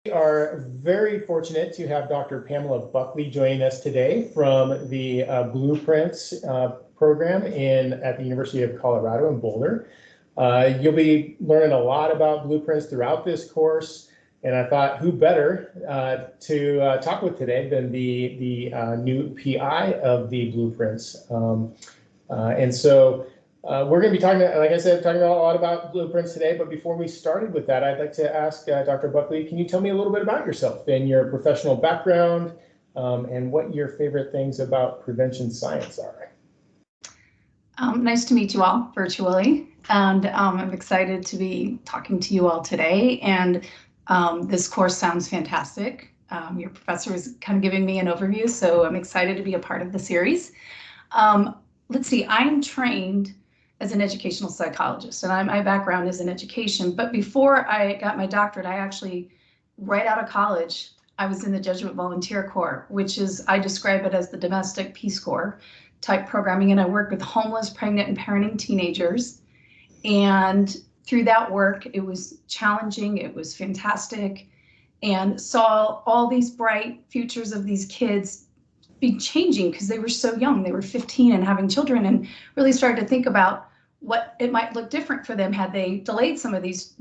We are very fortunate to have Dr. Pamela Buckley joining us today from the Blueprints program at the University of Colorado in Boulder. You'll be learning a lot about blueprints throughout this course, and I thought who better to talk with today than the new PI of the blueprints. We're going to be talking, like I said, talking a lot about blueprints today. But before we started with that, I'd like to ask Dr. Buckley, can you tell me a little bit about yourself and your professional background and what your favorite things about prevention science are? Nice to meet you all virtually. And I'm excited to be talking to you all today. And this course sounds fantastic. Your professor is kind of giving me an overview, so I'm excited to be a part of the series. Let's see, I'm trained as an educational psychologist, and my background is in education. But before I got my doctorate, I actually, right out of college, I was in the Jesuit Volunteer Corps, which is, I describe it as the domestic Peace Corps type programming. And I worked with homeless, pregnant, and parenting teenagers. And through that work, it was challenging, it was fantastic, and saw all these bright futures of these kids be changing because they were so young. They were 15 and having children, and really started to think about what it might look different for them had they delayed some of these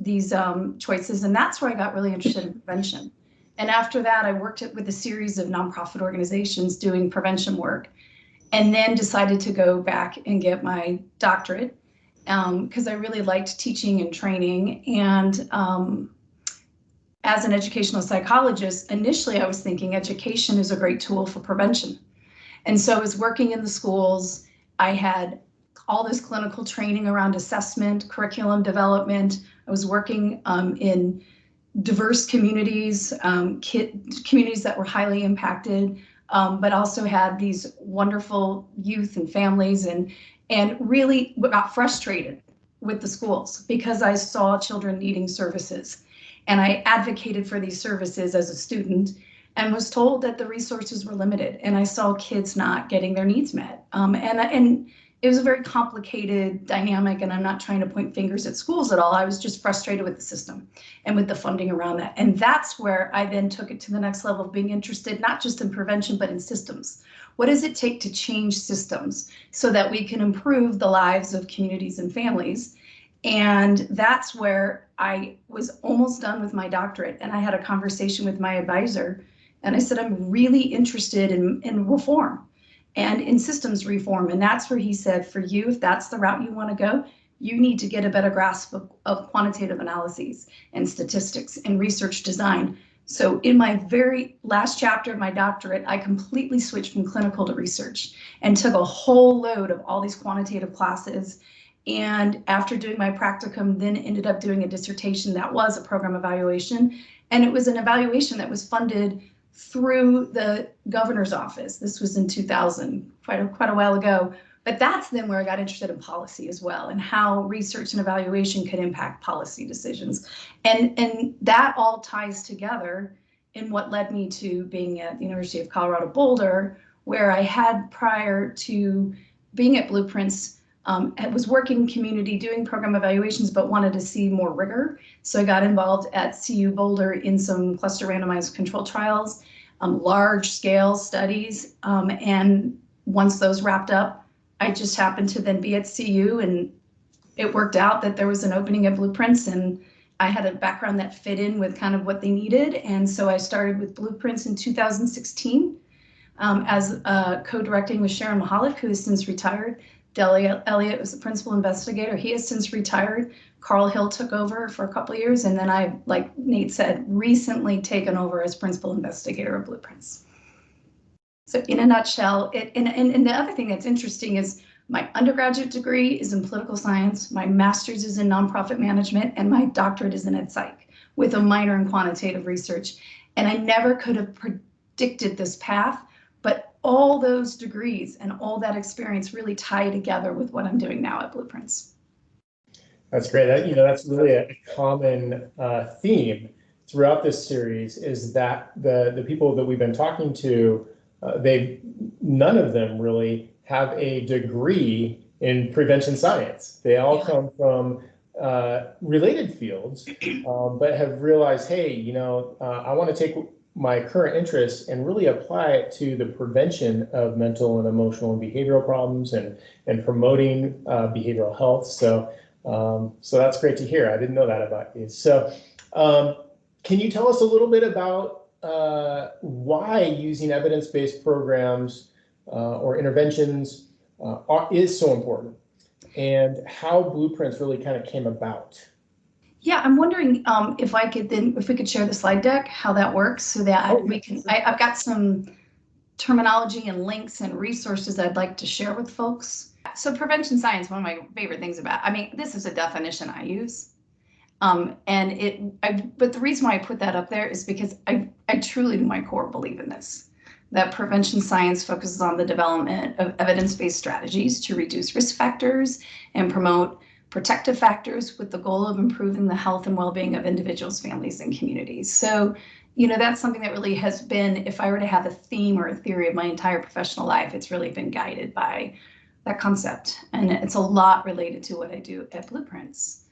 choices. And that's where I got really interested in prevention. And after that, I worked with a series of nonprofit organizations doing prevention work, and then decided to go back and get my doctorate because I really liked teaching and training. And as an educational psychologist, initially I was thinking education is a great tool for prevention. And so I was working in the schools. I had all this clinical training around assessment, curriculum development. I was working in diverse communities, communities that were highly impacted, but also had these wonderful youth and families, and really got frustrated with the schools because I saw children needing services. And I advocated for these services as a student and was told that the resources were limited, and I saw kids not getting their needs met. And it was a very complicated dynamic, and I'm not trying to point fingers at schools at all. I was just frustrated with the system and with the funding around that. And that's where I then took it to the next level of being interested, not just in prevention, but in systems. What does it take to change systems so that we can improve the lives of communities and families? And that's where I was almost done with my doctorate, and I had a conversation with my advisor, and I said, I'm really interested in reform and in systems reform. And that's where he said, for you, if that's the route you want to go, you need to get a better grasp of quantitative analyses and statistics and research design. So in my very last chapter of my doctorate, I completely switched from clinical to research and took a whole load of all these quantitative classes. And after doing my practicum, then ended up doing a dissertation that was a program evaluation. And it was an evaluation that was funded through the governor's office. This was in 2000, quite a while ago. But that's then where I got interested in policy as well, and how research and evaluation could impact policy decisions. And that all ties together in what led me to being at the University of Colorado Boulder, where I had, prior to being at Blueprints, I was working in community doing program evaluations, but wanted to see more rigor. So I got involved at CU Boulder in some cluster randomized control trials, large scale studies. And once those wrapped up, I just happened to then be at CU, and it worked out that there was an opening at Blueprints, and I had a background that fit in with kind of what they needed. And so I started with Blueprints in 2016 as co-directing with Sharon Mahalik, who has since retired. Del Elliott was the principal investigator. He has since retired. Carl Hill took over for a couple of years. And then I, like Nate said, recently taken over as principal investigator of Blueprints. So in a nutshell, and the other thing that's interesting is my undergraduate degree is in political science, my master's is in nonprofit management, and my doctorate is in ed psych with a minor in quantitative research. And I never could have predicted this path, but all those degrees and all that experience really tie together with what I'm doing now at Blueprints. That's great. That's really a common theme throughout this series, is that the people that we've been talking to, none of them really have a degree in prevention science. They all come from related fields, but have realized, hey, I want to take my current interests and really apply it to the prevention of mental and emotional and behavioral problems and promoting behavioral health. So that's great to hear. I didn't know that about you. So can you tell us a little bit about why using evidence-based programs or interventions is so important, and how Blueprints really kind of came about? Yeah, I'm wondering if we could share the slide deck, how that works, so that we can. I've got some terminology and links and resources I'd like to share with folks. So prevention science, one of my favorite things about. This is a definition I use, but the reason why I put that up there is because I truly, to my core, believe in this. That prevention science focuses on the development of evidence-based strategies to reduce risk factors and promote protective factors with the goal of improving the health and well-being of individuals, families, and communities. So, that's something that really has been, if I were to have a theme or a theory of my entire professional life, it's really been guided by that concept. And it's a lot related to what I do at Blueprints.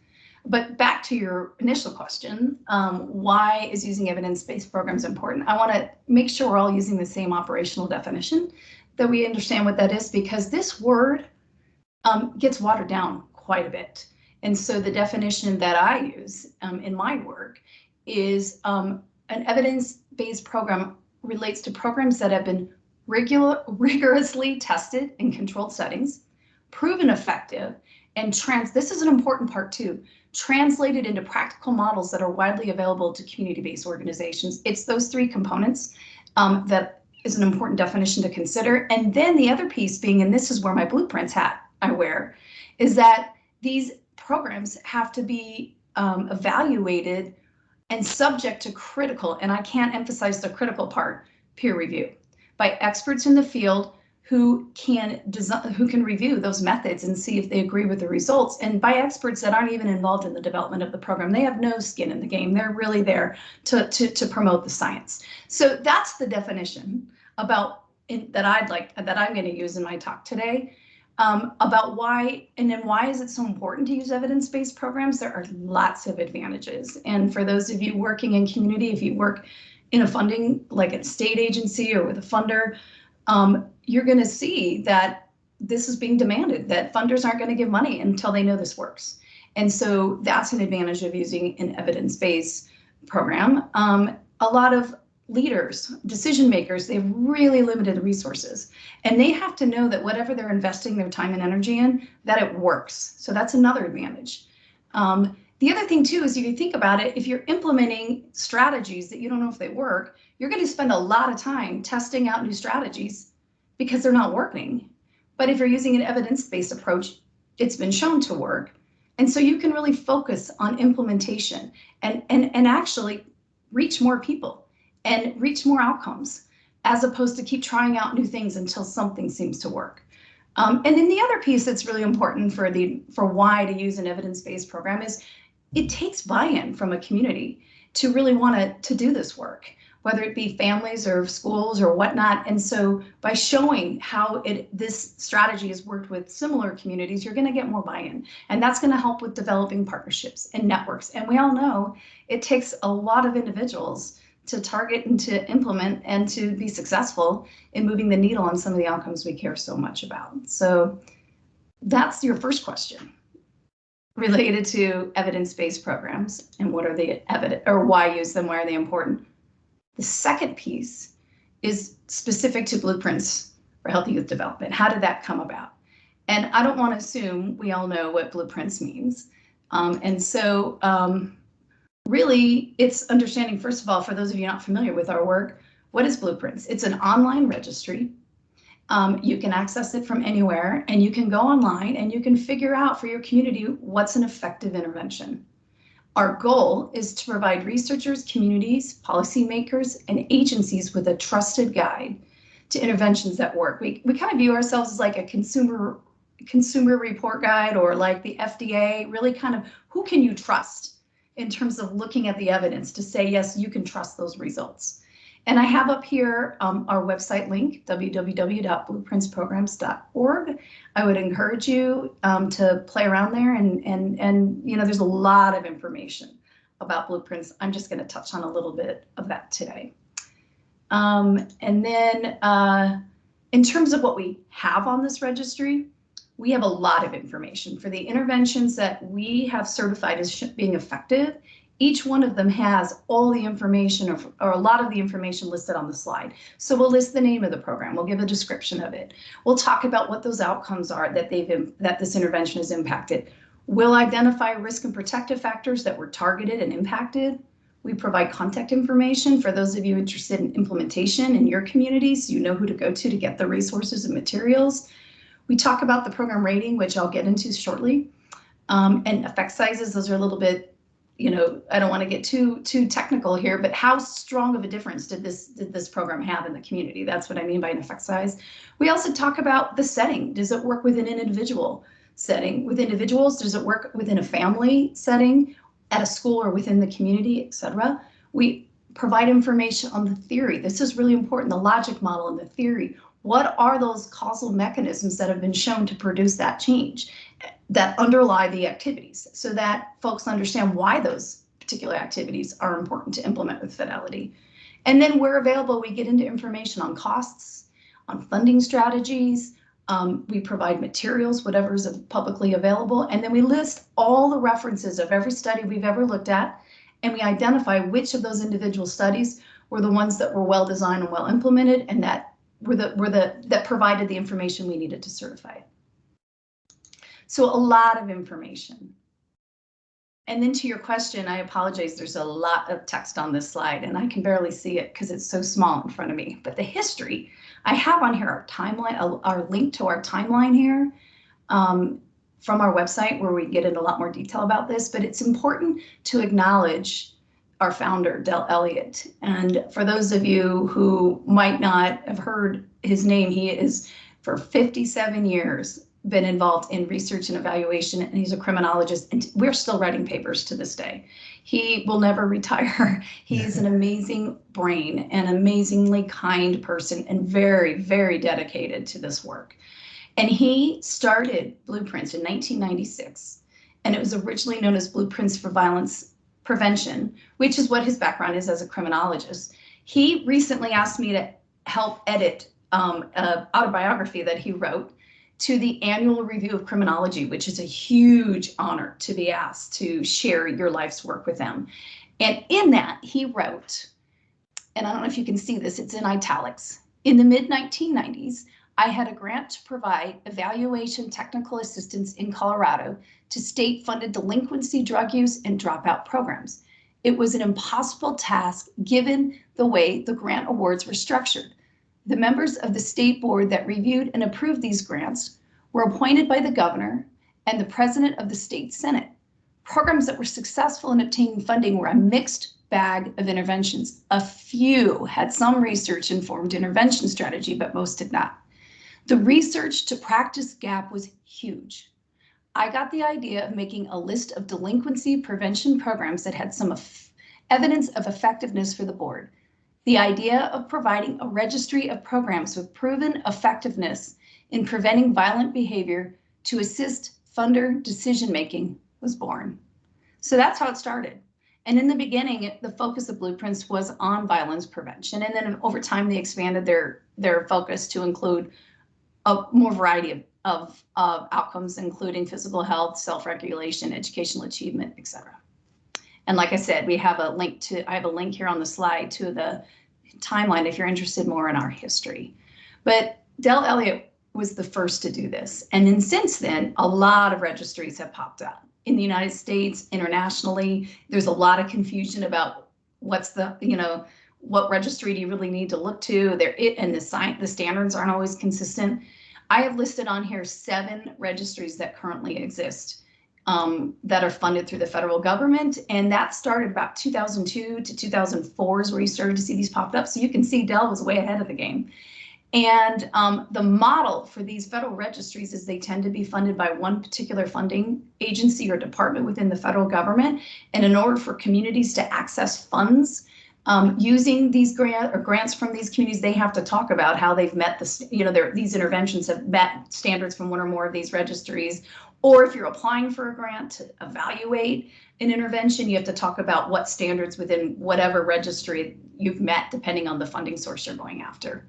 But back to your initial question, why is using evidence-based programs important? I want to make sure we're all using the same operational definition, that we understand what that is, because this word gets watered down quite a bit. And so the definition that I use in my work is an evidence-based program relates to programs that have been rigorously tested in controlled settings, proven effective, and this is an important part too, translated into practical models that are widely available to community-based organizations. It's those three components that is an important definition to consider. And then the other piece being, and this is where my Blueprints hat I wear, is that these programs have to be evaluated and subject to critical, and I can't emphasize the critical part, peer review by experts in the field who can review those methods and see if they agree with the results, and by experts that aren't even involved in the development of the program. They have no skin in the game. They're really there to promote the science. So that's the definition that I'm going to use in my talk today. About why, and then why is it so important to use evidence-based programs? There are lots of advantages. And for those of you working in community, if you work in a funding, like a state agency or with a funder, you're going to see that this is being demanded, that funders aren't going to give money until they know this works. And so that's an advantage of using an evidence-based program. A lot of leaders, decision makers, they've really limited resources, and they have to know that whatever they're investing their time and energy in, that it works. So that's another advantage. The other thing too is, if you think about it, if you're implementing strategies that you don't know if they work, you're going to spend a lot of time testing out new strategies because they're not working. But if you're using an evidence-based approach, it's been shown to work. And so you can really focus on implementation and actually reach more people and reach more outcomes, as opposed to keep trying out new things until something seems to work. And then the other piece that's really important for why to use an evidence-based program is it takes buy-in from a community to really want to do this work, whether it be families or schools or whatnot. And so by showing how this strategy has worked with similar communities, you're going to get more buy-in, and that's going to help with developing partnerships and networks. And we all know it takes a lot of individuals to target and to implement and to be successful in moving the needle on some of the outcomes we care so much about. So that's your first question related to evidence-based programs and what are the why use them, why are they important. The second piece is specific to Blueprints for Healthy Youth Development. How did that come about? And I don't want to assume we all know what Blueprints means. Really, it's understanding, first of all, for those of you not familiar with our work, what is Blueprints? It's an online registry. You can access it from anywhere, and you can go online and you can figure out for your community what's an effective intervention. Our goal is to provide researchers, communities, policymakers, and agencies with a trusted guide to interventions that work. We kind of view ourselves as like a consumer report guide, or like the FDA, really kind of who can you trust in terms of looking at the evidence to say, yes, you can trust those results. And I have up here our website link, www.blueprintsprograms.org. I would encourage you to play around there, and you know, there's a lot of information about blueprints. I'm just going to touch on a little bit of that today. And then in terms of what we have on this registry, we have a lot of information for the interventions that we have certified as being effective. Each one of them has all the information or a lot of the information listed on the slide. So we'll list the name of the program. We'll give a description of it. We'll talk about what those outcomes are that this intervention has impacted. We'll identify risk and protective factors that were targeted and impacted. We provide contact information for those of you interested in implementation in your communities. You know who to go to get the resources and materials. We talk about the program rating, which I'll get into shortly, and effect sizes. Those are a little bit, you know, I don't want to get too technical here, but how strong of a difference did this program have in the community? That's what I mean by an effect size. We also talk about the setting. Does it work within an individual setting? With individuals, does it work within a family setting, at a school or within the community, etc.? We provide information on the theory. This is really important, the logic model and the theory. What are those causal mechanisms that have been shown to produce that change, that underlie the activities, so that folks understand why those particular activities are important to implement with fidelity. And then where available, we get into information on costs, on funding strategies. We provide materials, whatever is publicly available, and then we list all the references of every study we've ever looked at, and we identify which of those individual studies were the ones that were well designed and well implemented, and that that provided the information we needed to certify it. So a lot of information. And then to your question, I apologize, there's a lot of text on this slide and I can barely see it because it's so small in front of me. But the history, I have on here our timeline, our link to our timeline here from our website where we get into a lot more detail about this, but it's important to acknowledge our founder, Del Elliott. And for those of you who might not have heard his name, he is for 57 years been involved in research and evaluation, and he's a criminologist, and we're still writing papers to this day. He will never retire. He's an amazing brain, an amazingly kind person, and very, very dedicated to this work. And he started Blueprints in 1996, and it was originally known as Blueprints for Violence Prevention, which is what his background is as a criminologist. He recently asked me to help edit an autobiography that he wrote to the Annual Review of Criminology, which is a huge honor to be asked to share your life's work with them. And in that, he wrote, and I don't know if you can see this, it's in italics. In the mid-1990s, I had a grant to provide evaluation technical assistance in Colorado to state-funded delinquency, drug use, and dropout programs. It was an impossible task given the way the grant awards were structured. The members of the state board that reviewed and approved these grants were appointed by the governor and the president of the state senate. Programs that were successful in obtaining funding were a mixed bag of interventions. A few had some research-informed intervention strategy, but most did not. The research to practice gap was huge. I got the idea of making a list of delinquency prevention programs that had some evidence of effectiveness for the board. The idea of providing a registry of programs with proven effectiveness in preventing violent behavior to assist funder decision-making was born. So that's how it started. And in the beginning, the focus of Blueprints was on violence prevention. And then over time, they expanded their focus to include a more variety of outcomes, including physical health, self-regulation, educational achievement, etc. And like I said, I have a link here on the slide to the timeline if you're interested more in our history. But Del Elliott was the first to do this. And then since then, a lot of registries have popped up in the United States, internationally. There's a lot of confusion about what's the, what registry do you really need to look to? The standards aren't always consistent. I have listed on here 7 registries that currently exist that are funded through the federal government. And that started about 2002 to 2004 is where you started to see these popped up. So you can see Del was way ahead of the game. And the model for these federal registries is they tend to be funded by one particular funding agency or department within the federal government. And in order for communities to access funds Using these grants from these communities, they have to talk about how they've met these interventions have met standards from one or more of these registries. Or if you're applying for a grant to evaluate an intervention, you have to talk about what standards within whatever registry you've met, depending on the funding source you're going after.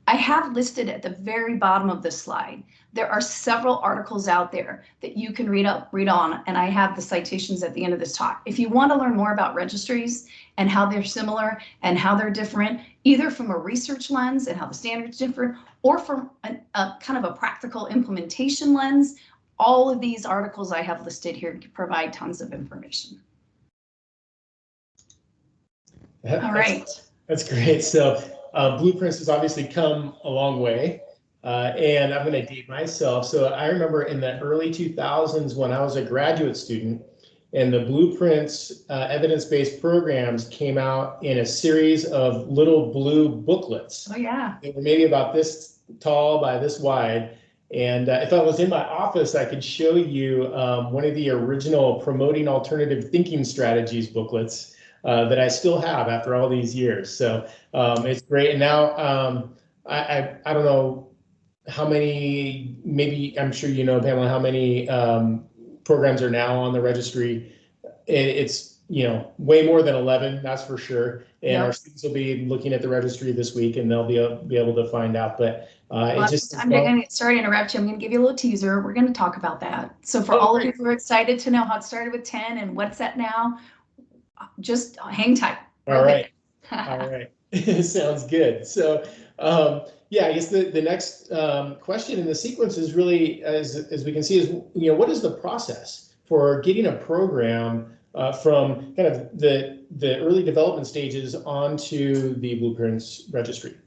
I have listed at the very bottom of this slide, there are several articles out there that you can read on, and I have the citations at the end of this talk. If you want to learn more about registries and how they're similar and how they're different, either from a research lens and how the standards differ, or from a kind of a practical implementation lens, all of these articles I have listed here provide tons of information. All right. That's great. So Blueprints has obviously come a long way, and I'm going to date myself. So I remember in the early 2000s when I was a graduate student, and the Blueprints evidence-based programs came out in a series of little blue booklets. Oh yeah. They were maybe about this tall by this wide. And if I was in my office, I could show you one of the original Promoting Alternative Thinking Strategies booklets that I still have after all these years. So it's great. And now I don't know how many, maybe I'm sure you know, Pamela, how many programs are now on the registry. It's, you know, way more than 11, that's for sure. And Yep. Our students will be looking at the registry this week, and they'll be able to find out. But I'm sorry to interrupt you. I'm going to give you a little teaser. We're going to talk about that. So for all of you who are excited to know how it started with 10 and what's at now, just hang tight. All right. All right. Sounds good. So yeah, I guess the next question in the sequence is really, as we can see, is, you know, what is the process for getting a program from kind of the early development stages onto the Blueprints registry?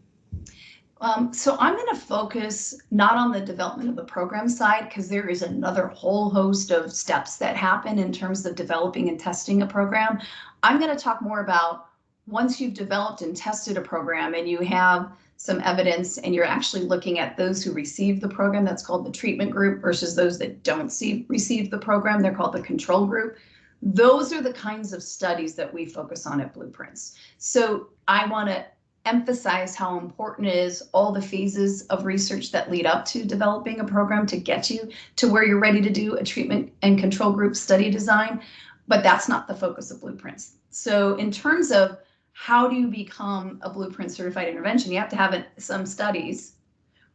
So I'm going to focus not on the development of the program side, because there is another whole host of steps that happen in terms of developing and testing a program. I'm going to talk more about once you've developed and tested a program and you have some evidence and you're actually looking at those who receive the program, that's called the treatment group, versus those that don't receive the program, they're called the control group. Those are the kinds of studies that we focus on at Blueprints. So I want to emphasize how important it is all the phases of research that lead up to developing a program to get you to where you're ready to do a treatment and control group study design, but that's not the focus of Blueprints. So in terms of how do you become a Blueprint certified intervention, you have to have some studies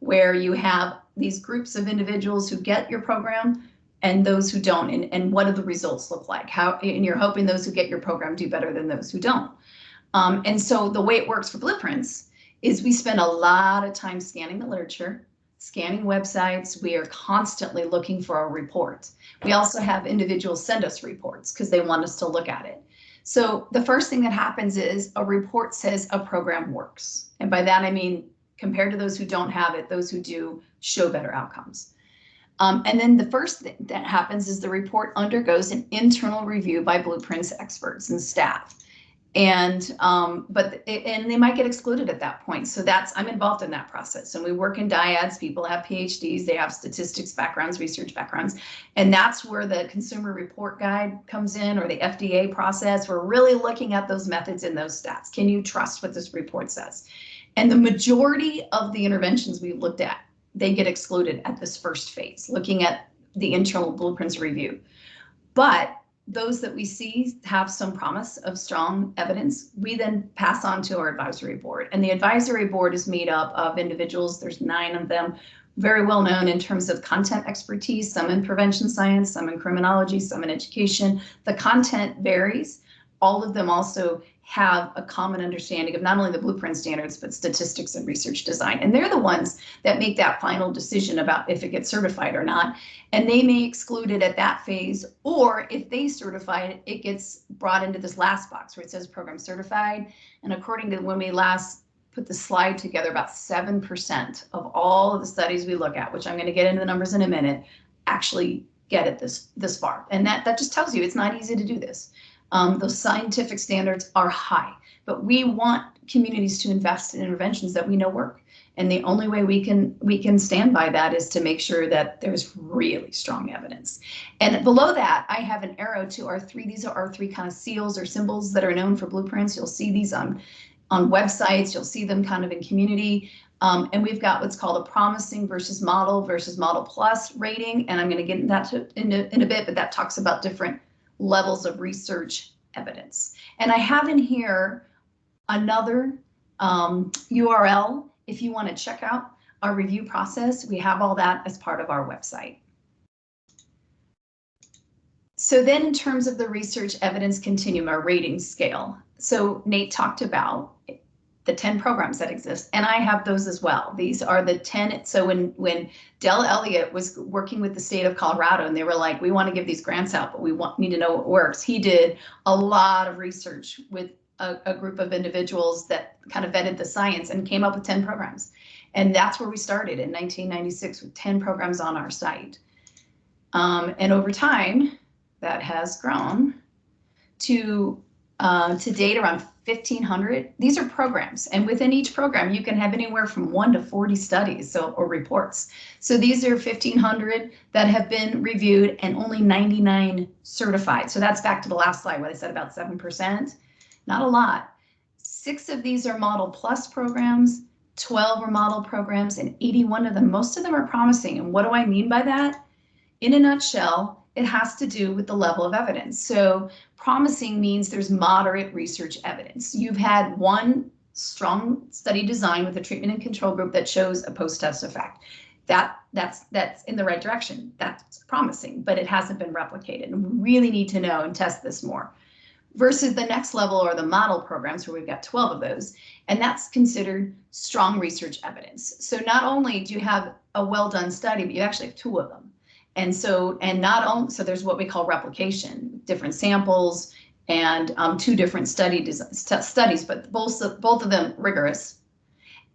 where you have these groups of individuals who get your program and those who don't, and what do the results look like? And you're hoping those who get your program do better than those who don't. And so the way it works for Blueprints is we spend a lot of time scanning the literature, scanning websites. We are constantly looking for a report. We also have individuals send us reports because they want us to look at it. So the first thing that happens is a report says a program works. And by that, I mean, compared to those who don't have it, those who do show better outcomes. And then the first thing that happens is the report undergoes an internal review by Blueprints experts and staff. And they might get excluded at that point. So I'm involved in that process. And we work in dyads. People have PhDs, they have statistics backgrounds, research backgrounds. And that's where the consumer report guide comes in, or the FDA process. We're really looking at those methods and those stats. Can you trust what this report says? And the majority of the interventions we looked at, they get excluded at this first phase, looking at the internal Blueprints review. But those that we see have some promise of strong evidence, we then pass on to our advisory board. And the advisory board is made up of individuals, there's 9 of them, very well known in terms of content expertise, some in prevention science, some in criminology, some in education. The content varies. All of them also have a common understanding of not only the Blueprint standards, but statistics and research design. And they're the ones that make that final decision about if it gets certified or not. And they may exclude it at that phase, or if they certify it, it gets brought into this last box where it says program certified. And according to when we last put the slide together, about 7% of all of the studies we look at, which I'm going to get into the numbers in a minute, actually get it this far. And that just tells you it's not easy to do this. Those scientific standards are high, but we want communities to invest in interventions that we know work. And the only way we can stand by that is to make sure that there's really strong evidence. And below that, I have an arrow to our three. These are our three kind of seals or symbols that are known for blueprints. You'll see these on websites. You'll see them kind of in community. And we've got what's called a promising versus model plus rating. And I'm going to get into that in a bit, but that talks about different levels of research evidence. And I have in here another URL if you want to check out our review process. We have all that as part of our website. So then in terms of the research evidence continuum, our rating scale. So Nate talked about the 10 programs that exist, and I have those as well. These are the 10. So when Dell Elliott was working with the state of Colorado and they were like, we want to give these grants out, but we need to know what works. He did a lot of research with a group of individuals that kind of vetted the science and came up with 10 programs. And that's where we started in 1996 with 10 programs on our site. And over time, that has grown to date around 1,500. These are programs, and within each program, you can have anywhere from 1 to 40 studies or reports. So these are 1,500 that have been reviewed and only 99 certified. So that's back to the last slide where I said about 7%. Not a lot. 6 of these are Model Plus programs, 12 are model programs, and 81 of them, most of them are promising. And what do I mean by that? In a nutshell, it has to do with the level of evidence. So promising means there's moderate research evidence. You've had one strong study design with a treatment and control group that shows a post-test effect. That's in the right direction. That's promising, but it hasn't been replicated. And we really need to know and test this more. Versus the next level or the model programs where we've got 12 of those, and that's considered strong research evidence. So not only do you have a well-done study, but you actually have 2 of them. And so there's what we call replication, different samples and 2 different studies, but both of them rigorous.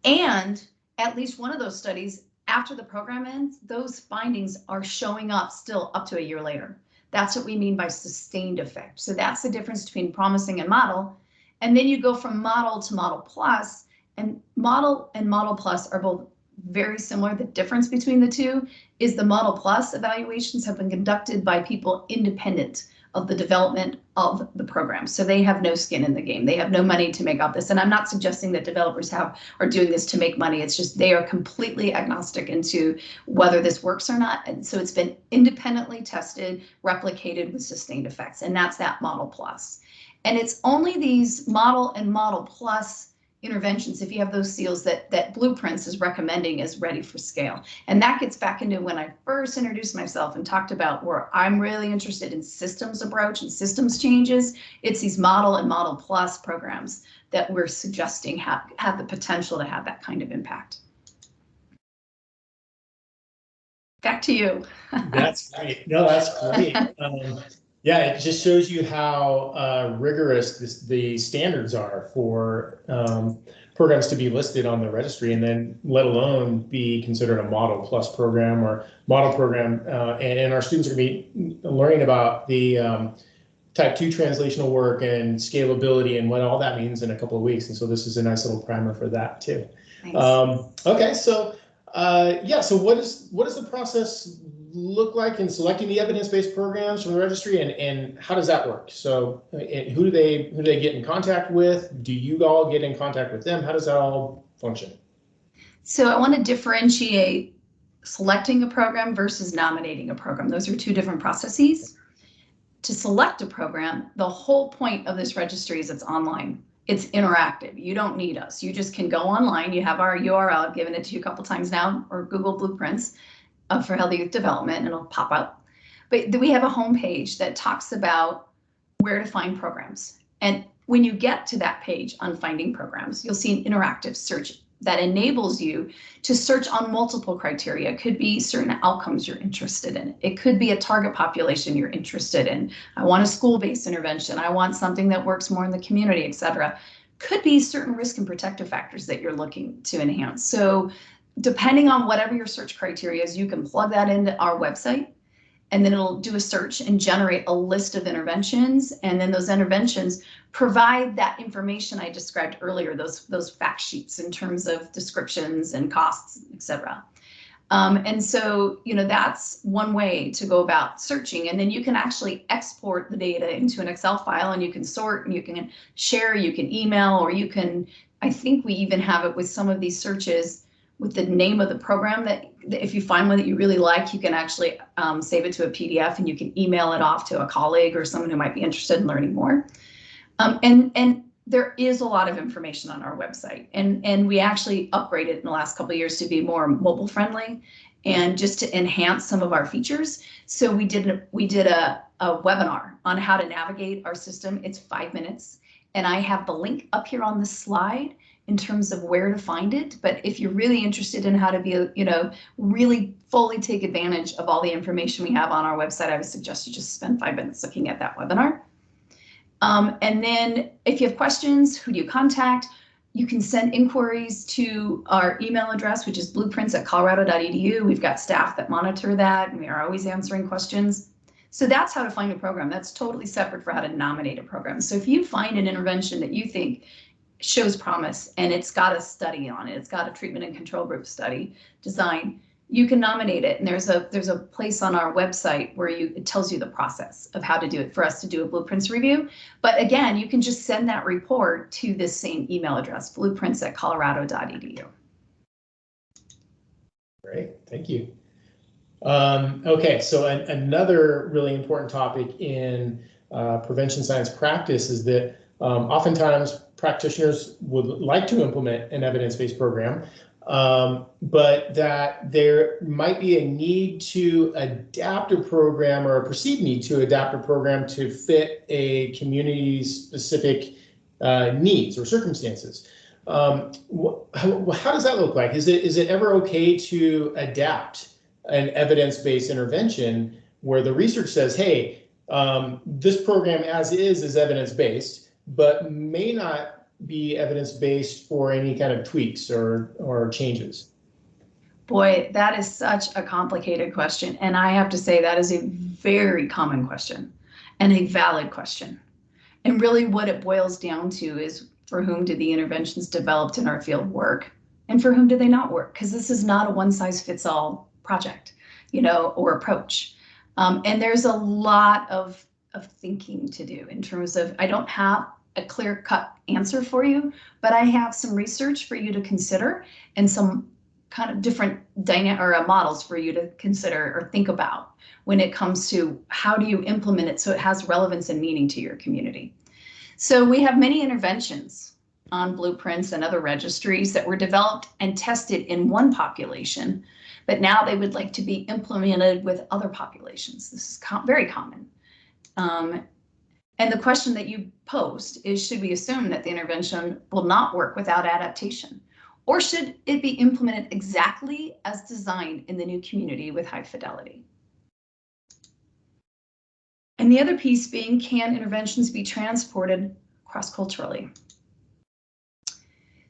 And at least one of those studies, after the program ends, those findings are showing up still up to a year later. That's what we mean by sustained effect. So that's the difference between promising and model. And then you go from model to model plus, and model plus are both very similar. The difference between the two is the model plus evaluations have been conducted by people independent of the development of the program. So they have no skin in the game. They have no money to make off this. And I'm not suggesting that developers are doing this to make money. It's just they are completely agnostic into whether this works or not. And so it's been independently tested, replicated with sustained effects. And that's that model plus. And it's only these model and model plus interventions, if you have those seals, that Blueprints is recommending as ready for scale. And that gets back into when I first introduced myself and talked about where I'm really interested in systems approach and systems changes. It's these model and model plus programs that we're suggesting have the potential to have that kind of impact. Back to you. That's great. No, that's great. Yeah, it just shows you how rigorous the standards are for programs to be listed on the registry, and then let alone be considered a model plus program or model program. And our students are going to be learning about the type 2 translational work and scalability and what all that means in a couple of weeks. And so this is a nice little primer for that too. Okay, so yeah, so what does the process look like in selecting the evidence-based programs from the registry, and how does that work? So who do they get in contact with? Do you all get in contact with them? How does that all function? So I want to differentiate selecting a program versus nominating a program. Those are 2 different processes. To select a program, the whole point of this registry is it's online. It's interactive. You don't need us. You just can go online. You have our URL. I've given it to you a couple times now, or Google Blueprints for Healthy Youth Development, and it'll pop up. But we have a homepage that talks about where to find programs. And when you get to that page on finding programs, you'll see an interactive search that enables you to search on multiple criteria. It could be certain outcomes you're interested in. It could be a target population you're interested in. I want a school-based intervention. I want something that works more in the community, et cetera. Could be certain risk and protective factors that you're looking to enhance. So depending on whatever your search criteria is, you can plug that into our website and then it'll do a search and generate a list of interventions. And then those interventions provide that information I described earlier, those fact sheets in terms of descriptions and costs, et cetera. And so, that's one way to go about searching. And then you can actually export the data into an Excel file, and you can sort, and you can share, you can email, or you can, I think we even have it with some of these searches with the name of the program, that if you find one that you really like, you can actually save it to a PDF, and you can email it off to a colleague or someone who might be interested in learning more. And there is a lot of information on our website, and we actually upgraded in the last couple of years to be more mobile friendly and just to enhance some of our features. So we did a webinar on how to navigate our system. It's 5 minutes, and I have the link up here on the slide in terms of where to find it. But if you're really interested in how to be, really fully take advantage of all the information we have on our website, I would suggest you just spend 5 minutes looking at that webinar. And then if you have questions, who do you contact? You can send inquiries to our email address, which is blueprints@colorado.edu. We've got staff that monitor that, and we are always answering questions. So that's how to find a program. That's totally separate for how to nominate a program. So if you find an intervention that you think shows promise and it's got a study on it, it's got a treatment and control group study design, you can nominate it. And there's a place on our website where it tells you the process of how to do it for us to do a blueprints review. But again, you can just send that report to this same email address, blueprints@colorado.edu. Great, thank you. Okay, so another really important topic in prevention science practice is that oftentimes practitioners would like to implement an evidence-based program, but that there might be a need to adapt a program, or a perceived need to adapt a program to fit a community's specific needs or circumstances. How does that look like? Is it ever okay to adapt an evidence-based intervention where the research says, hey, this program as is evidence-based, but may not be evidence-based for any kind of tweaks or changes? Boy, that is such a complicated question. And I have to say that is a very common question and a valid question. And really what it boils down to is, for whom did the interventions developed in our field work, and for whom do they not work? Because this is not a one-size-fits-all project, or approach. And there's a lot of thinking to do in terms of, I don't have a clear-cut answer for you, but I have some research for you to consider and some kind of different models for you to consider or think about when it comes to how do you implement it so it has relevance and meaning to your community. So we have many interventions on blueprints and other registries that were developed and tested in one population, but now they would like to be implemented with other populations. This is very common. And the question that you posed is, should we assume that the intervention will not work without adaptation? Or should it be implemented exactly as designed in the new community with high fidelity? And the other piece being, can interventions be transported cross-culturally?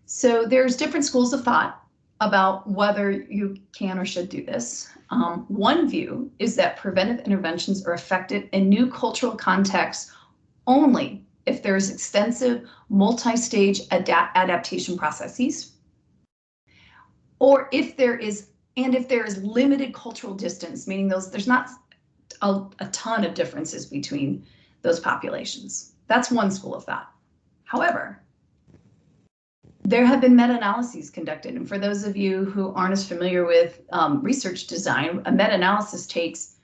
So there's different schools of thought about whether you can or should do this. One view is that preventive interventions are effective in new cultural contexts only if there's extensive multi-stage adaptation processes, or if there is limited cultural distance, meaning there's not a ton of differences between those populations. That's one school of thought. However, there have been meta-analyses conducted, and for those of you who aren't as familiar with research design, a meta-analysis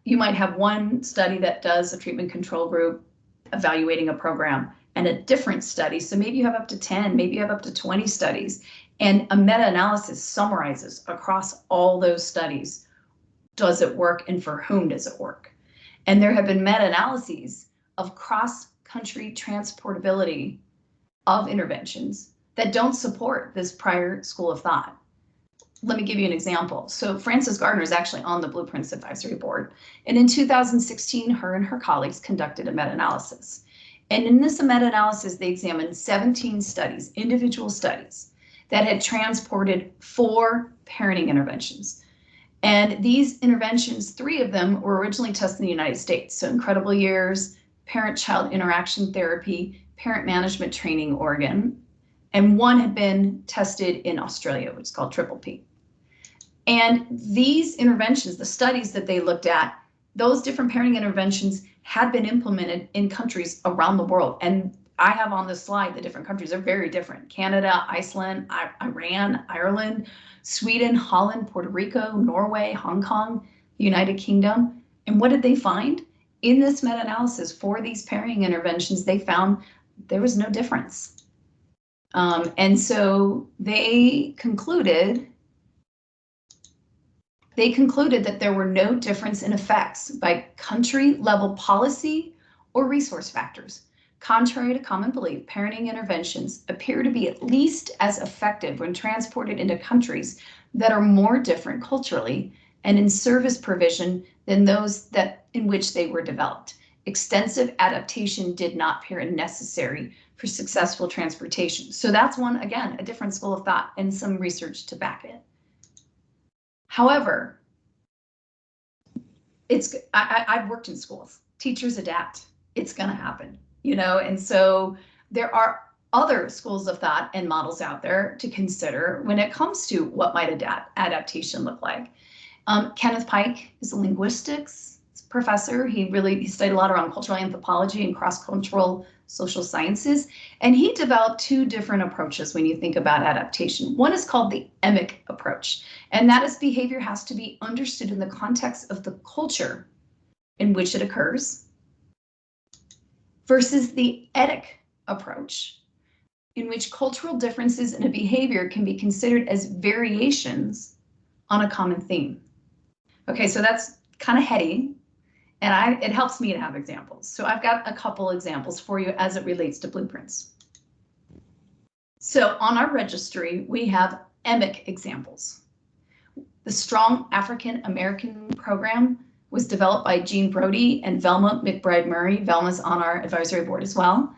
you might have one study that does a treatment control group evaluating a program, and a different study. So maybe you have up to 10, maybe you have up to 20 studies, and a meta-analysis summarizes across all those studies, does it work and for whom does it work? And there have been meta-analyses of cross-country transportability of interventions that don't support this prior school of thought. Let me give you an example. So Frances Gardner is actually on the Blueprints Advisory Board. And in 2016, her and her colleagues conducted a meta-analysis. And in this meta-analysis, they examined 17 studies, individual studies, that had transported 4 parenting interventions. And these interventions, 3 of them were originally tested in the United States. So Incredible Years, Parent-Child Interaction Therapy, Parent Management Training, Oregon, and 1 had been tested in Australia, which is called Triple P. And these interventions, the studies that they looked at, those different parenting interventions had been implemented in countries around the world. And I have on this slide the different countries. They're very different. Canada, Iceland, Iran, Ireland, Sweden, Holland, Puerto Rico, Norway, Hong Kong, the United Kingdom. And what did they find? In this meta-analysis for these parenting interventions, they found there was no difference. And so they concluded that there were no difference in effects by country level policy or resource factors. Contrary to common belief, parenting interventions appear to be at least as effective when transported into countries that are more different culturally and in service provision than those in which they were developed. Extensive adaptation did not appear necessary for successful transportation. So that's one, again, a different school of thought and some research to back it. However, I've worked in schools. Teachers adapt. It's going to happen, you know, and so there are other schools of thought and models out there to consider when it comes to what might adaptation look like. Kenneth Pike is a linguistics professor. He studied a lot around cultural anthropology and cross-cultural social sciences, and he developed 2 different approaches when you think about adaptation. One is called the emic approach, and that is behavior has to be understood in the context of the culture in which it occurs, versus the etic approach, in which cultural differences in a behavior can be considered as variations on a common theme. Okay, so that's kind of heady, and it helps me to have examples. So I've got a couple examples for you as it relates to blueprints. So on our registry, we have emic examples. The Strong African American program was developed by Jean Brody and Velma McBride Murray. Velma's on our advisory board as well.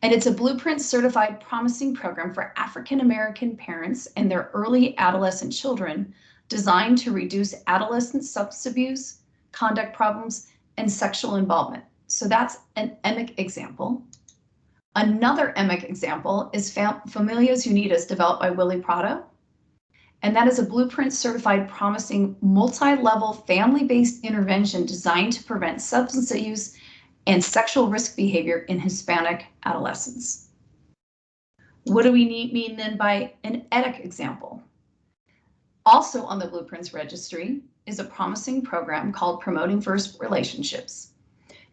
And it's a blueprint certified promising program for African American parents and their early adolescent children designed to reduce adolescent substance abuse, conduct problems, and sexual involvement. So that's an emic example. Another emic example is Familias Unidas, developed by Willie Prado. And that is a blueprint certified promising multi-level family-based intervention designed to prevent substance use and sexual risk behavior in Hispanic adolescents. What do we mean then by an etic example? Also on the Blueprints Registry is a promising program called Promoting First Relationships.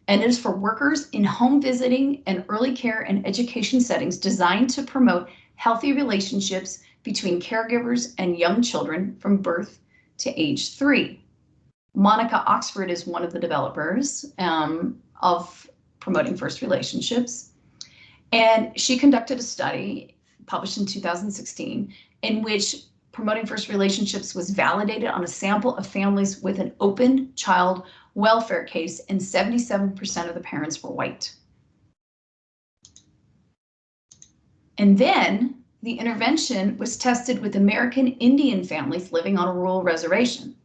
And it is for workers in home visiting and early care and education settings designed to promote healthy relationships between caregivers and young children from birth to age 3. Monica Oxford is one of the developers of Promoting First Relationships. And she conducted a study published in 2016 in which Promoting First Relationships was validated on a sample of families with an open child welfare case, and 77% of the parents were white. And then the intervention was tested with American Indian families living on a rural reservation.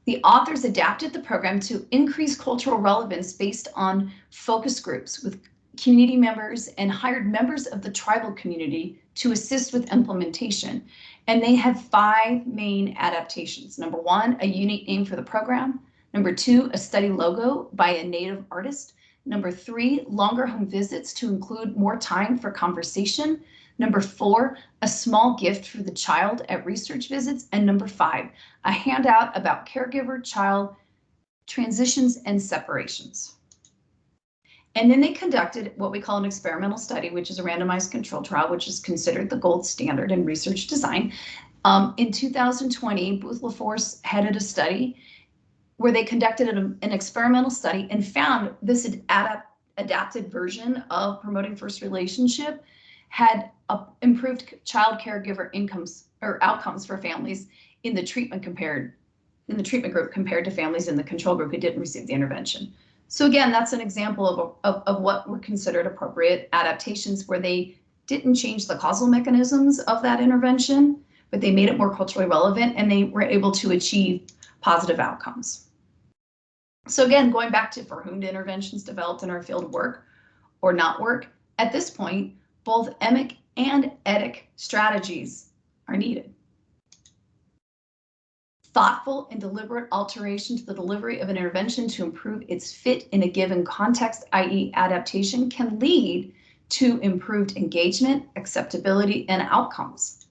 The authors adapted the program to increase cultural relevance based on focus groups with community members and hired members of the tribal community to assist with implementation. And they had 5 main adaptations. Number 1, a unique name for the program. Number 2, a study logo by a native artist. Number 3, longer home visits to include more time for conversation. Number 4, a small gift for the child at research visits. And number 5, a handout about caregiver-child transitions and separations. And then they conducted what we call an experimental study, which is a randomized controlled trial, which is considered the gold standard in research design. In 2020, Booth LaForce headed a study where they conducted an experimental study and found this adapted version of Promoting First Relationship had improved child caregiver incomes or outcomes for families in the treatment group compared to families in the control group who didn't receive the intervention. So again, that's an example of what were considered appropriate adaptations where they didn't change the causal mechanisms of that intervention, but they made it more culturally relevant and they were able to achieve positive outcomes. So again, going back to for whom do interventions developed in our field work or not work, at this point, both emic and etic strategies are needed. Thoughtful and deliberate alteration to the delivery of an intervention to improve its fit in a given context, i.e. adaptation, can lead to improved engagement, acceptability, and outcomes.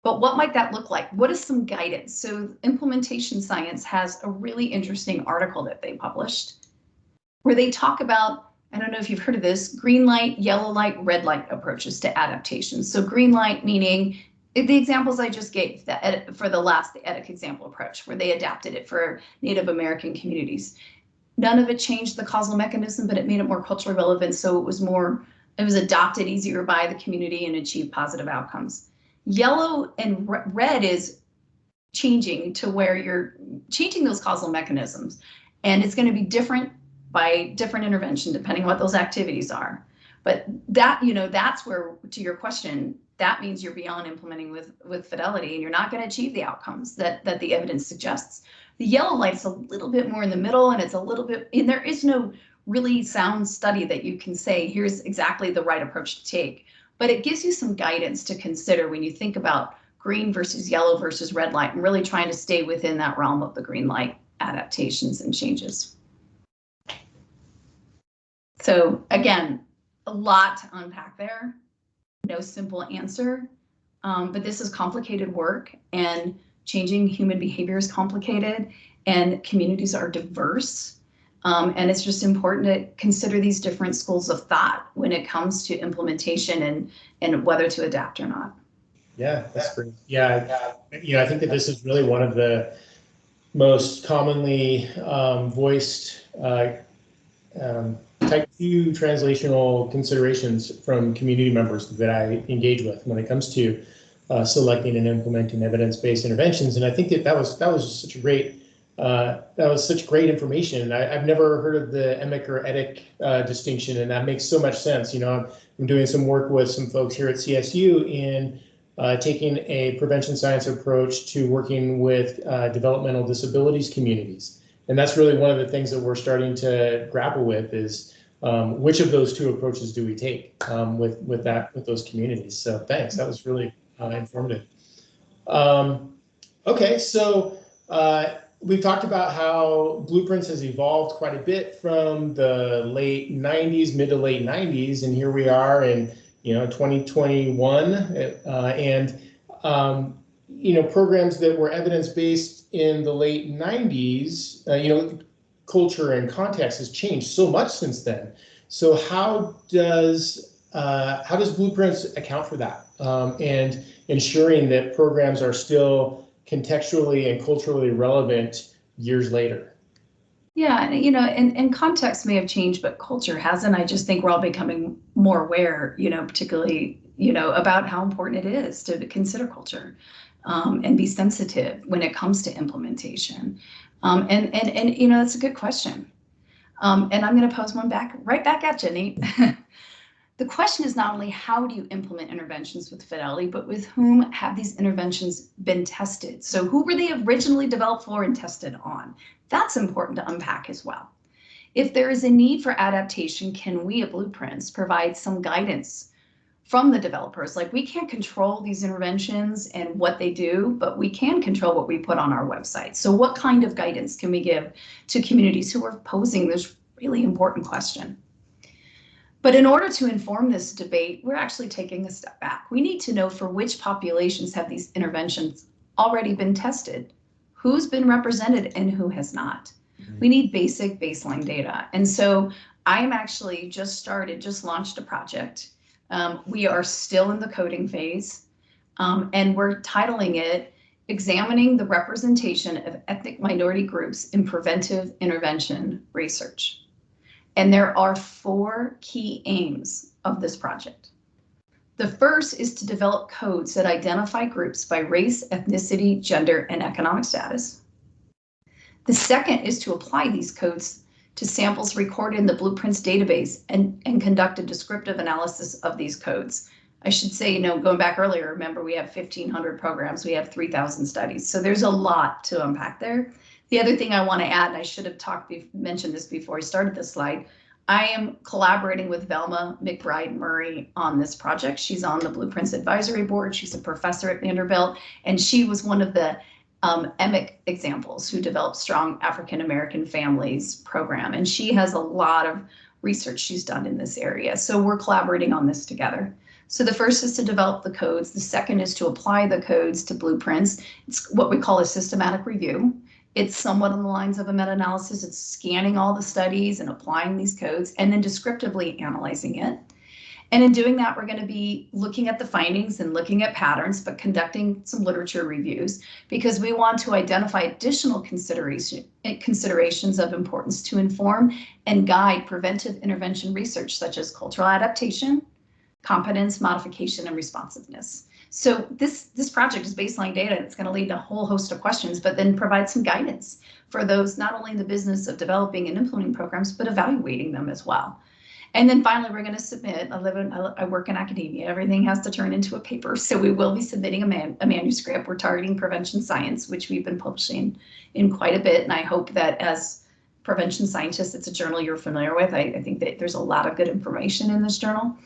But what might that look like? What is some guidance? So Implementation Science has a really interesting article that they published where they talk about, I don't know if you've heard of this, green light, yellow light, red light approaches to adaptation. So green light meaning the examples I just gave for the etic example approach, where they adapted it for Native American communities. None of it changed the causal mechanism, but it made it more culturally relevant. So it was adopted easier by the community and achieved positive outcomes. Yellow and red is changing to where you're changing those causal mechanisms. And it's going to be different by different intervention, depending on what those activities are. But that, that's where, to your question, that means you're beyond implementing with fidelity and you're not going to achieve the outcomes that the evidence suggests. The yellow light's a little bit more in the middle, and it's a little bit, and there is no really sound study that you can say, here's exactly the right approach to take. But it gives you some guidance to consider when you think about green versus yellow versus red light, and really trying to stay within that realm of the green light adaptations and changes. So again, a lot to unpack there. No simple answer, but this is complicated work, and changing human behavior is complicated, and communities are diverse. And it's just important to consider these different schools of thought when it comes to implementation and whether to adapt or not. Yeah, that's great. Yeah, I think that this is really one of the most commonly voiced type 2 translational considerations from community members that I engage with when it comes to selecting and implementing evidence-based interventions. And I think that was such great information. I've never heard of the emic or etic distinction, and that makes so much sense. I'm doing some work with some folks here at CSU in taking a prevention science approach to working with developmental disabilities communities. And that's really one of the things that we're starting to grapple with is which of those two approaches do we take with those communities? So thanks, that was really informative. Okay, so we've talked about how Blueprints has evolved quite a bit from the late 90s, mid to late 90s, and here we are in 2021, and programs that were evidence-based in the late 90s, culture and context has changed so much since then. So how does Blueprints account for that and ensuring that programs are still contextually and culturally relevant years later? Yeah, and context may have changed, but culture hasn't. I just think we're all becoming more aware, particularly, about how important it is to consider culture and be sensitive when it comes to implementation. And that's a good question. And I'm going to pose one right back at you, Nate. The question is not only how do you implement interventions with fidelity, but with whom have these interventions been tested? So who were they originally developed for and tested on? That's important to unpack as well. If there is a need for adaptation, can we at Blueprints provide some guidance from the developers? Like, we can't control these interventions and what they do, but we can control what we put on our website. So what kind of guidance can we give to communities who are posing this really important question? But in order to inform this debate, we're actually taking a step back. We need to know for which populations have these interventions already been tested, who's been represented and who has not. Mm-hmm. We need basic baseline data. And so I am actually just launched a project. We are still in the coding phase, and we're titling it Examining the Representation of Ethnic Minority Groups in Preventive Intervention Research. And there are 4 key aims of this project. The first is to develop codes that identify groups by race, ethnicity, gender, and economic status. The second is to apply these codes to samples recorded in the Blueprints database and conduct a descriptive analysis of these codes. I should say, you know, going back earlier, remember we have 1,500 programs, we have 3,000 studies. So there's a lot to unpack there. The other thing I want to add, and I should have mentioned this before I started this slide, I am collaborating with Velma McBride Murray on this project. She's on the Blueprints Advisory Board. She's a professor at Vanderbilt, and she was one of the EMIC examples who developed Strong African American Families program. And she has a lot of research she's done in this area. So we're collaborating on this together. So the first is to develop the codes. The second is to apply the codes to blueprints. It's what we call a systematic review. It's somewhat on the lines of a meta-analysis. It's scanning all the studies and applying these codes and then descriptively analyzing it. And in doing that, we're going to be looking at the findings and looking at patterns, but conducting some literature reviews because we want to identify additional considerations of importance to inform and guide preventive intervention research, such as cultural adaptation, competence, modification, and responsiveness. So this project is baseline data. It's going to lead to a whole host of questions, but then provide some guidance for those not only in the business of developing and implementing programs, but evaluating them as well. And then finally, we're going to submit. I work in academia. Everything has to turn into a paper. So we will be submitting a manuscript. We're targeting prevention science, which we've been publishing in quite a bit. And I hope that as prevention scientists, it's a journal you're familiar with. I think that there's a lot of good information in this journal.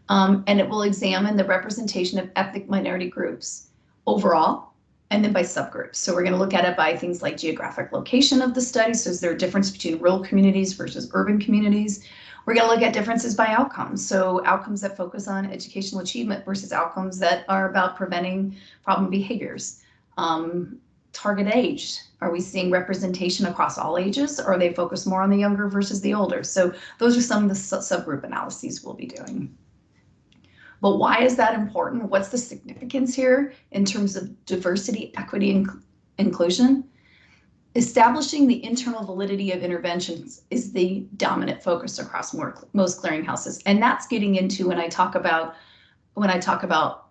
And it will examine the representation of ethnic minority groups overall, and then by subgroups. So we're going to look at it by things like geographic location of the study. So is there a difference between rural communities versus urban communities? We're going to look at differences by outcomes. So outcomes that focus on educational achievement versus outcomes that are about preventing problem behaviors. Target age. Are we seeing representation across all ages, or are they focused more on the younger versus the older? So those are some of the subgroup analyses we'll be doing. But why is that important? What's the significance here in terms of diversity, equity, and inclusion? Establishing the internal validity of interventions is the dominant focus across most clearinghouses. And that's getting into when I talk about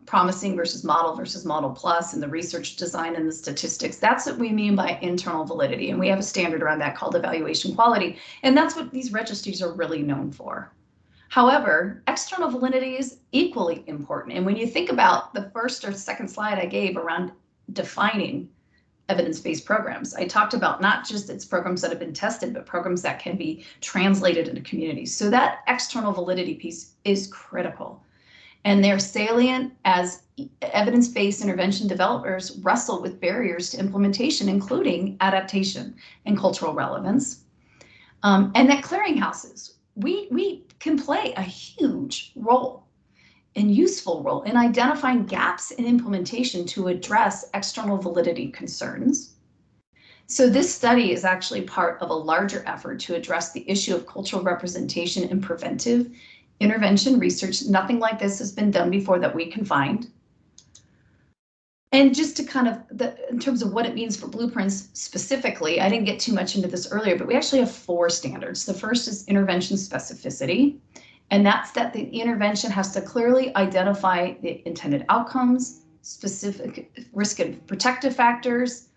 promising versus model plus and the research design and the statistics. That's what we mean by internal validity. And we have a standard around that called evaluation quality. And that's what these registries are really known for. However, external validity is equally important. And when you think about the first or second slide I gave around defining evidence-based programs, I talked about not just its programs that have been tested, but programs that can be translated into communities. So that external validity piece is critical. And they're salient as evidence-based intervention developers wrestle with barriers to implementation, including adaptation and cultural relevance. And that clearinghouses, we can play a huge role and useful role in identifying gaps in implementation to address external validity concerns. So this study is actually part of a larger effort to address the issue of cultural representation in preventive intervention research. Nothing like this has been done before that we can find. And just to kind of, in terms of what it means for blueprints specifically, I didn't get too much into this earlier, but we actually have 4 standards. The first is intervention specificity. And that's that the intervention has to clearly identify the intended outcomes, specific risk and protective factors,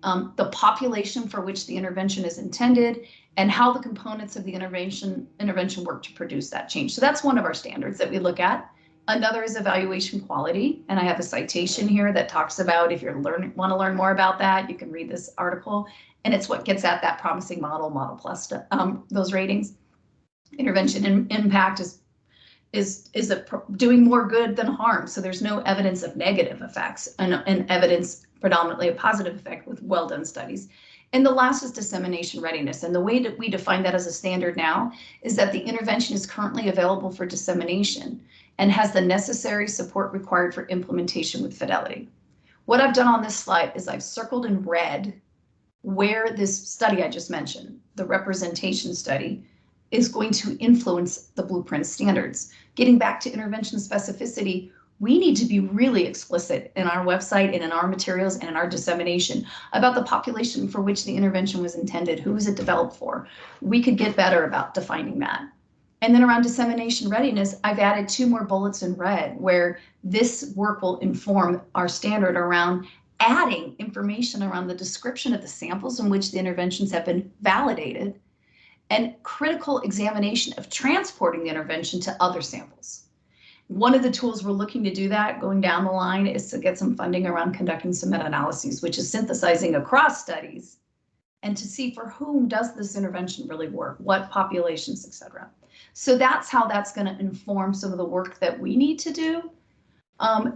the population for which the intervention is intended, and how the components of the intervention work to produce that change. So that's one of our standards that we look at. Another is evaluation quality. And I have a citation here that talks about, if you want to learn more about that, you can read this article. And it's what gets at that promising model plus those ratings. Intervention impact is doing more good than harm. So there's no evidence of negative effects and evidence predominantly a positive effect with well done studies. And the last is dissemination readiness. And the way that we define that as a standard now is that the intervention is currently available for dissemination and has the necessary support required for implementation with fidelity. What I've done on this slide is I've circled in red where this study I just mentioned, the representation study, is going to influence the blueprint standards. Getting back to intervention specificity, we need to be really explicit in our website and in our materials and in our dissemination about the population for which the intervention was intended. Who was it developed for? We could get better about defining that. And then around dissemination readiness, I've added 2 more bullets in red where this work will inform our standard around adding information around the description of the samples in which the interventions have been validated and critical examination of transporting the intervention to other samples. One of the tools we're looking to do that going down the line is to get some funding around conducting some meta-analyses, which is synthesizing across studies and to see for whom does this intervention really work, what populations, et cetera. So that's how that's going to inform some of the work that we need to do.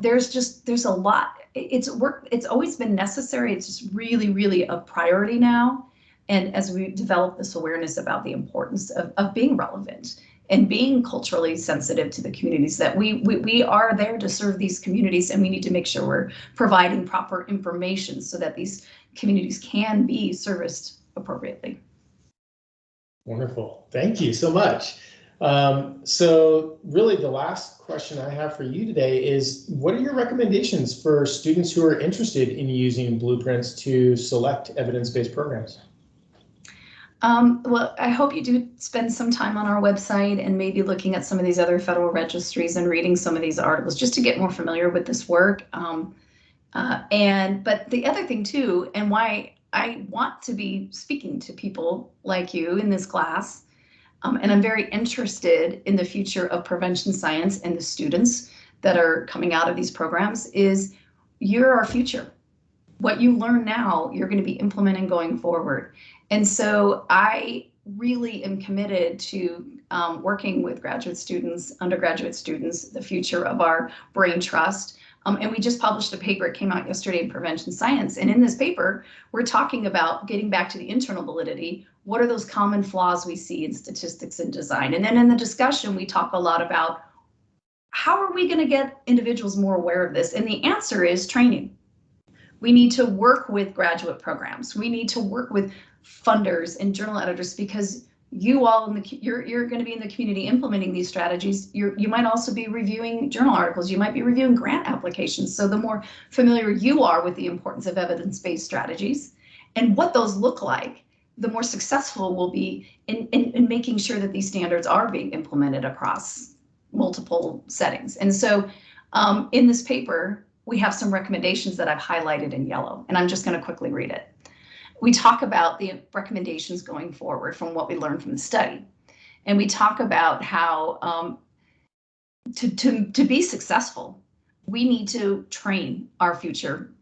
There's a lot. It's always been necessary. It's just really, really a priority now. And as we develop this awareness about the importance of being relevant and being culturally sensitive to the communities, that we are there to serve these communities, and we need to make sure we're providing proper information so that these communities can be serviced appropriately. Wonderful. Thank you so much. So really the last question I have for you today is, what are your recommendations for students who are interested in using blueprints to select evidence-based programs? Well, I hope you do spend some time on our website and maybe looking at some of these other federal registries and reading some of these articles just to get more familiar with this work. But the other thing too, and why I want to be speaking to people like you in this class, and I'm very interested in the future of prevention science and the students that are coming out of these programs, is you're our future. What you learn now, you're going to be implementing going forward. And so I really am committed to working with graduate students, undergraduate students, the future of our brain trust. And we just published a paper, it came out yesterday, in Prevention Science. And in this paper, we're talking about getting back to the internal validity. What are those common flaws we see in statistics and design? And then in the discussion, we talk a lot about how are we going to get individuals more aware of this? And the answer is training. We need to work with graduate programs. We need to work with funders and journal editors, because you all you're going to be in the community implementing these strategies. You might also be reviewing journal articles. You might be reviewing grant applications. So the more familiar you are with the importance of evidence-based strategies and what those look like, the more successful we'll be in making sure that these standards are being implemented across multiple settings. And so in this paper, we have some recommendations that I've highlighted in yellow, and I'm just going to quickly read it. We talk about the recommendations going forward from what we learned from the study. And we talk about how to be successful, we need to train our future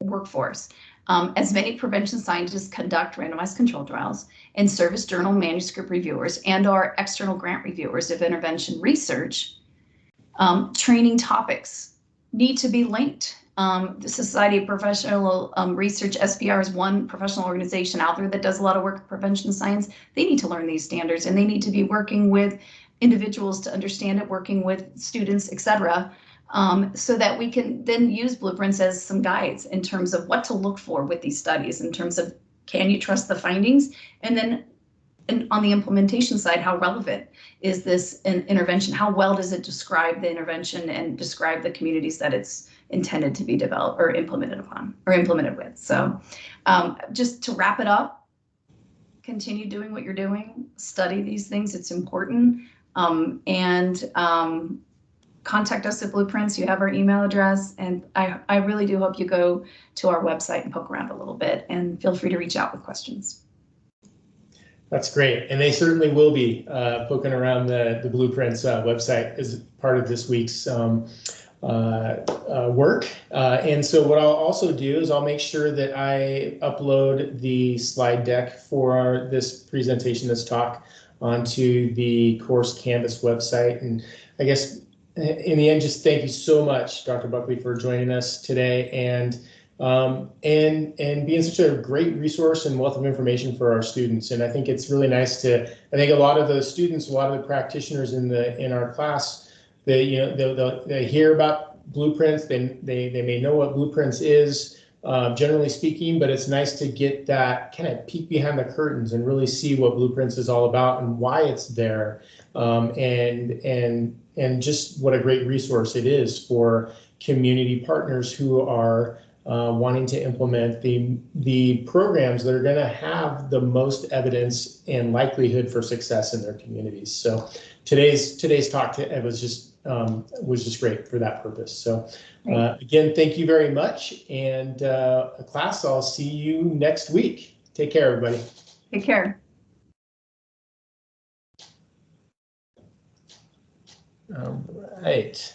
workforce. As many prevention scientists conduct randomized controlled trials and service journal manuscript reviewers and our external grant reviewers of intervention research, training topics need to be linked. The Society of Professional Research, SPR, is one professional organization out there that does a lot of work with prevention science. They need to learn these standards, and they need to be working with individuals to understand it, working with students, et cetera, so that we can then use blueprints as some guides in terms of what to look for with these studies, in terms of, can you trust the findings? And then on the implementation side, how relevant is this intervention? How well does it describe the intervention and describe the communities that it's intended to be developed or implemented upon or implemented with? So just to wrap it up, continue doing what you're doing, study these things, it's important, and contact us at Blueprints. You have our email address, and I really do hope you go to our website and poke around a little bit, and feel free to reach out with questions. That's great, and they certainly will be poking around the Blueprints website as part of this week's work. And so what I'll also do is I'll make sure that I upload the slide deck for this presentation, this talk, onto the course Canvas website. And I guess in the end, just thank you so much, Dr. Buckley, for joining us today and being such a great resource and wealth of information for our students. And I think it's really nice I think a lot of the students, a lot of the practitioners in our class, they hear about Blueprints, they may know what Blueprints is, generally speaking, but it's nice to get that kind of peek behind the curtains and really see what Blueprints is all about and why it's there, and just what a great resource it is for community partners who are wanting to implement the programs that are going to have the most evidence and likelihood for success in their communities. So today's talk was just great for that purpose. So again, thank you very much. And class, I'll see you next week. Take care, everybody. Take care. All right.